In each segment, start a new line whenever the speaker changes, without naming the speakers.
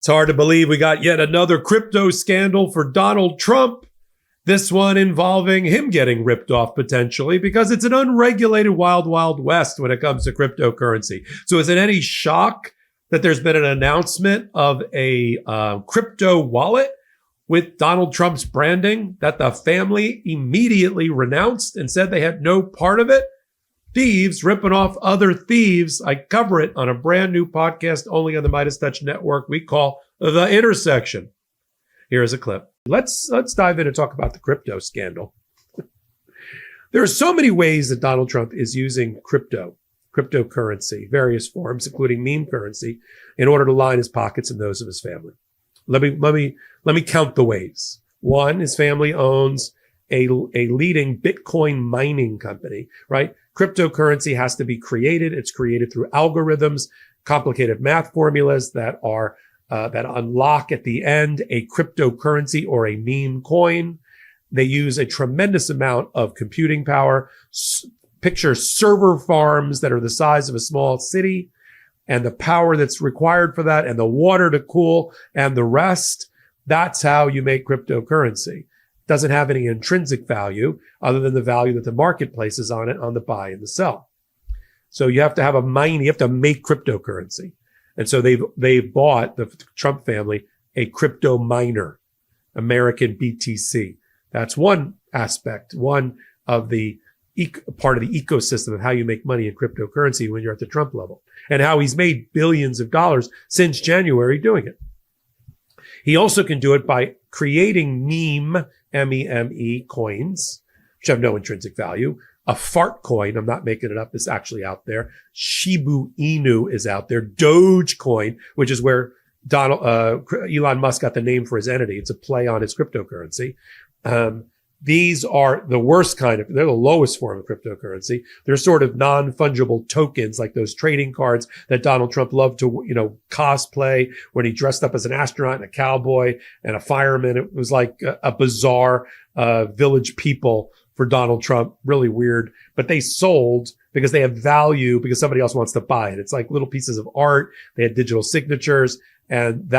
It's hard to believe we got yet another crypto scandal for Donald Trump. This one involving him getting ripped off potentially because it's an unregulated wild, wild west when it comes to cryptocurrency. So is it any shock that there's been an announcement of a crypto wallet with Donald Trump's branding that the family immediately renounced and said they had no part of it? Thieves ripping off other thieves. I cover it on a brand new podcast only on the Meidas Touch Network we call The Intersection. Here's a clip. Let's dive in and talk about the crypto scandal. There are so many ways that Donald Trump is using cryptocurrency, various forms, including meme currency, in order to line his pockets and those of his family. Let me count the ways. One, his family owns a leading Bitcoin mining company, right? Cryptocurrency has to be created. It's created through algorithms, complicated math formulas that are that unlock at the end a cryptocurrency or a meme coin. They use a tremendous amount of computing power. Picture server farms that are the size of a small city, and the power that's required for that, and the water to cool, and the rest. That's how you make cryptocurrency. Doesn't have any intrinsic value other than the value that the market places on it on the buy and the sell. So you have to have you have to make cryptocurrency. And so they've bought, the Trump family, a crypto miner, American BTC. That's one aspect, one of the part of the ecosystem of how you make money in cryptocurrency when you're at the Trump level, and how he's made billions of dollars since January doing it. He also can do it by creating meme, M-E-M-E coins, which have no intrinsic value. A fart coin, I'm not making it up, is actually out there. Shiba Inu is out there. Dogecoin, which is where Elon Musk got the name for his entity. It's a play on his cryptocurrency. These are the worst they're the lowest form of cryptocurrency. They're sort of non-fungible tokens, like those trading cards that Donald Trump loved to, cosplay when he dressed up as an astronaut and a cowboy and a fireman. It was like a bizarre, Village People for Donald Trump. Really weird, but they sold because they have value because somebody else wants to buy it. It's like little pieces of art. They had digital signatures. And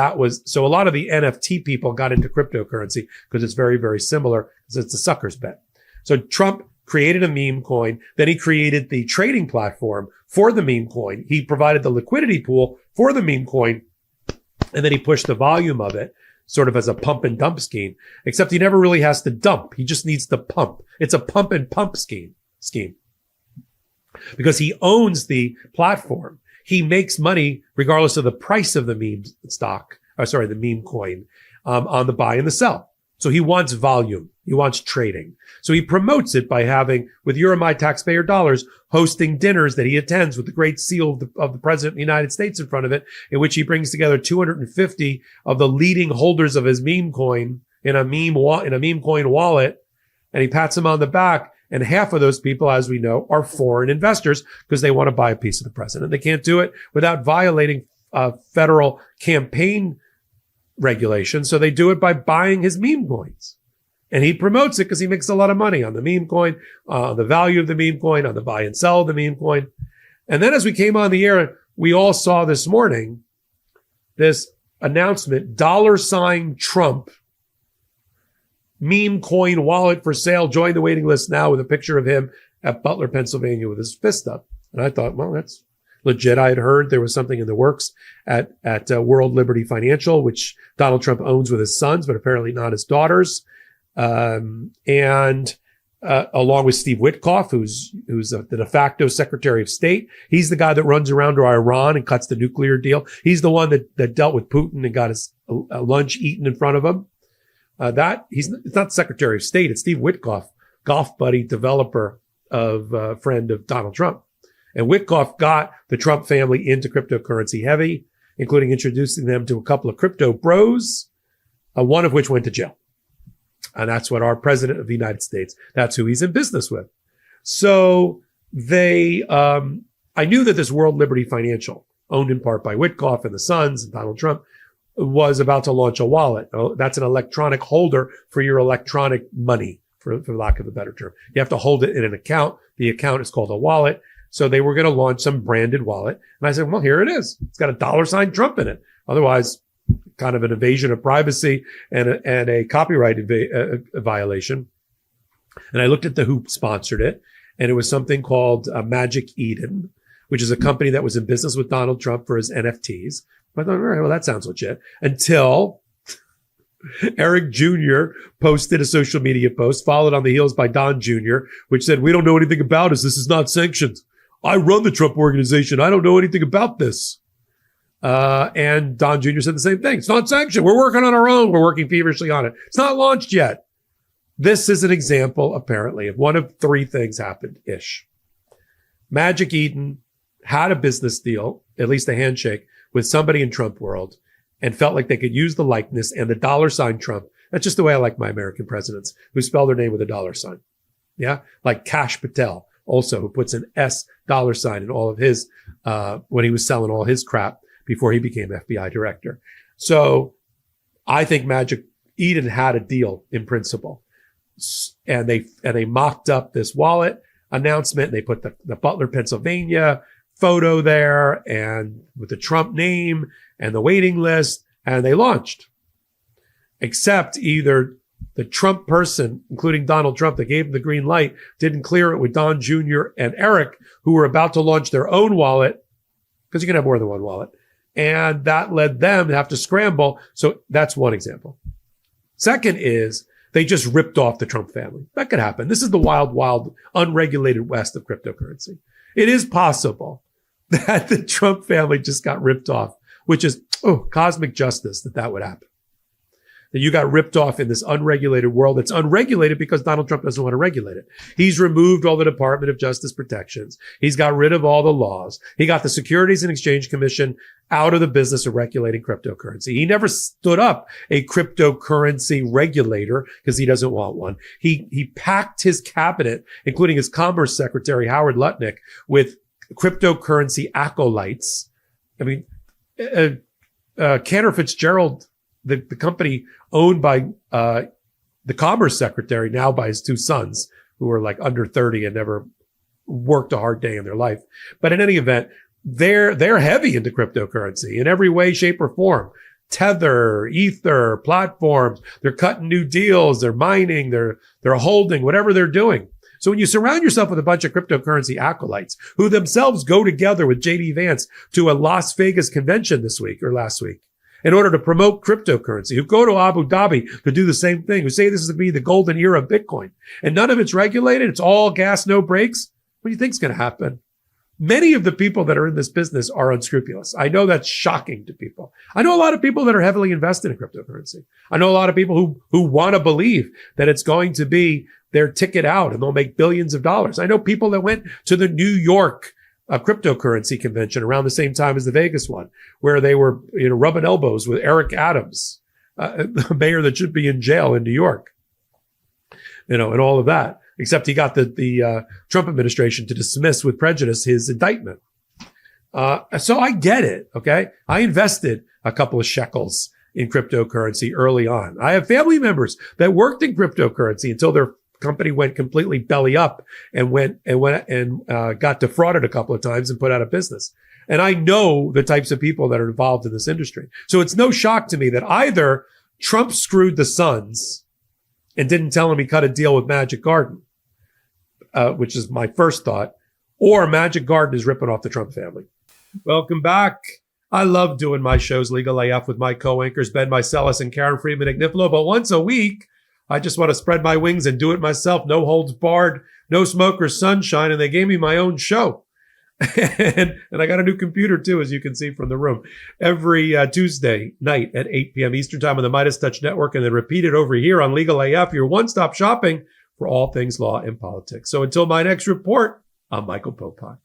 so a lot of the NFT people got into cryptocurrency because it's very, very similar, because it's a sucker's bet. So Trump created a meme coin. Then he created the trading platform for the meme coin. He provided the liquidity pool for the meme coin. And then he pushed the volume of it sort of as a pump and dump scheme, except he never really has to dump. He just needs to pump. It's a pump and pump scheme because he owns the platform. He makes money regardless of the price of the the meme coin, on the buy and the sell. So he wants volume. He wants trading. So he promotes it by having, with your and my taxpayer dollars, hosting dinners that he attends with the great seal of the President of the United States in front of it, in which he brings together 250 of the leading holders of his meme coin in a meme coin wallet, and he pats them on the back. And half of those people, as we know, are foreign investors because they want to buy a piece of the president. They can't do it without violating federal campaign regulations. So they do it by buying his meme coins. And he promotes it because he makes a lot of money on the meme coin, on the value of the meme coin, on the buy and sell of the meme coin. And then as we came on the air, we all saw this morning this announcement, $Trump meme coin wallet for sale. Join the waiting list now, with a picture of him at Butler, Pennsylvania with his fist up. And I thought, well, that's legit. I had heard there was something in the works at World Liberty Financial, which Donald Trump owns with his sons, but apparently not his daughters. Along with Steve Witkoff, who's the de facto Secretary of State. He's the guy that runs around to Iran and cuts the nuclear deal. He's the one that dealt with Putin and got his lunch eaten in front of him. It's not Secretary of State. It's Steve Witkoff, golf buddy, developer friend of Donald Trump. And Witkoff got the Trump family into cryptocurrency heavy, including introducing them to a couple of crypto bros, one of which went to jail. And that's what our president of the United States, that's who he's in business with. So I knew that this World Liberty Financial, owned in part by Witkoff and the sons and Donald Trump, was about to launch a wallet. That's an electronic holder for your electronic money, for lack of a better term. You have to hold it in an account. The account is called a wallet. So they were going to launch some branded wallet. And I said, well, here it is. It's got a $Trump in it. Otherwise, kind of an invasion of privacy and a copyright violation. And I looked at who sponsored it, and it was something called Magic Eden, which is a company that was in business with Donald Trump for his NFTs. I thought, all right, well, that sounds legit. Until Eric Jr. posted a social media post, followed on the heels by Don Jr., which said, we don't know anything about this. This is not sanctioned. I run the Trump organization. I don't know anything about this. And Don Jr. said the same thing. It's not sanctioned. We're working on our own. We're working feverishly on it. It's not launched yet. This is an example, apparently, of one of three things happened-ish. Magic Eden had a business deal, at least a handshake, with somebody in Trump world and felt like they could use the likeness and the $sign Trump. That's just the way I like my American presidents, who spell their name with a $sign. Yeah. Like Kash Patel, also, who puts an $sign in all of his, when he was selling all his crap before he became FBI director. So I think Magic Eden had a deal in principle. And they mocked up this wallet announcement. They put the Butler, Pennsylvania photo there and with the Trump name and the waiting list, and they launched. Except either the Trump person, including Donald Trump, that gave him the green light, didn't clear it with Don Jr. and Eric, who were about to launch their own wallet, because you can have more than one wallet. And that led them to have to scramble. So that's one example. Second is they just ripped off the Trump family. That could happen. This is the wild, wild, unregulated West of cryptocurrency. It is possible that the Trump family just got ripped off, which is, cosmic justice that would happen. That you got ripped off in this unregulated world. It's unregulated because Donald Trump doesn't want to regulate it. He's removed all the Department of Justice protections. He's got rid of all the laws. He got the Securities and Exchange Commission out of the business of regulating cryptocurrency. He never stood up a cryptocurrency regulator because he doesn't want one. He packed his cabinet, including his Commerce Secretary, Howard Lutnick, with cryptocurrency acolytes. I mean, Cantor Fitzgerald, the company owned by the Commerce Secretary, now by his two sons, who are like under 30 and never worked a hard day in their life. But in any event, they're heavy into cryptocurrency in every way, shape, or form. Tether, Ether, platforms. They're cutting new deals. They're mining. They're holding, whatever they're doing. So when you surround yourself with a bunch of cryptocurrency acolytes who themselves go together with JD Vance to a Las Vegas convention this week or last week in order to promote cryptocurrency, who go to Abu Dhabi to do the same thing, who say this is to be the golden era of Bitcoin, and none of it's regulated, it's all gas, no brakes, what do you think's going to happen? Many of the people that are in this business are unscrupulous. I know that's shocking to people. I know a lot of people that are heavily invested in cryptocurrency. I know a lot of people who want to believe that it's going to be their ticket out and they'll make billions of dollars. I know people that went to the New York cryptocurrency convention around the same time as the Vegas one, where they were, rubbing elbows with Eric Adams, the mayor that should be in jail in New York, and all of that. Except he got the Trump administration to dismiss with prejudice his indictment. So I get it. Okay. I invested a couple of shekels in cryptocurrency early on. I have family members that worked in cryptocurrency until their company went completely belly up and got defrauded a couple of times and put out of business. And I know the types of people that are involved in this industry. So it's no shock to me that either Trump screwed the sons and didn't tell him he cut a deal with Magic Garden, which is my first thought, or Magic Garden is ripping off the Trump family. Welcome back. I love doing my shows, Legal AF, with my co-anchors, Ben Meiselas and Karen Friedman-Agnifilo, but once a week, I just want to spread my wings and do it myself. No holds barred, no smoke or sunshine, and they gave me my own show. and I got a new computer too, as you can see from the room, every Tuesday night at 8 p.m. Eastern Time on the Meidas Touch Network, and then repeated over here on Legal AF, your one-stop shopping for all things law and politics. So until my next report, I'm Michael Popok.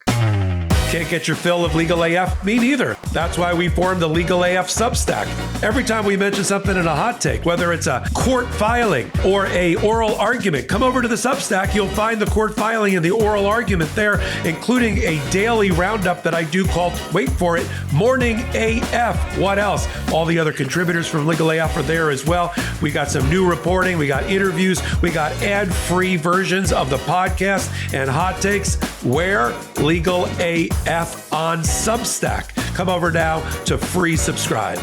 Can't get your fill of Legal AF? Me neither. That's why we formed the Legal AF Substack. Every time we mention something in a hot take, whether it's a court filing or a oral argument, come over to the Substack. You'll find the court filing and the oral argument there, including a daily roundup that I do called, wait for it, Morning AF. What else? All the other contributors from Legal AF are there as well. We got some new reporting. We got interviews. We got ad-free versions of the podcast and hot takes. Where? Legal AF on Substack. Come over now to free subscribe.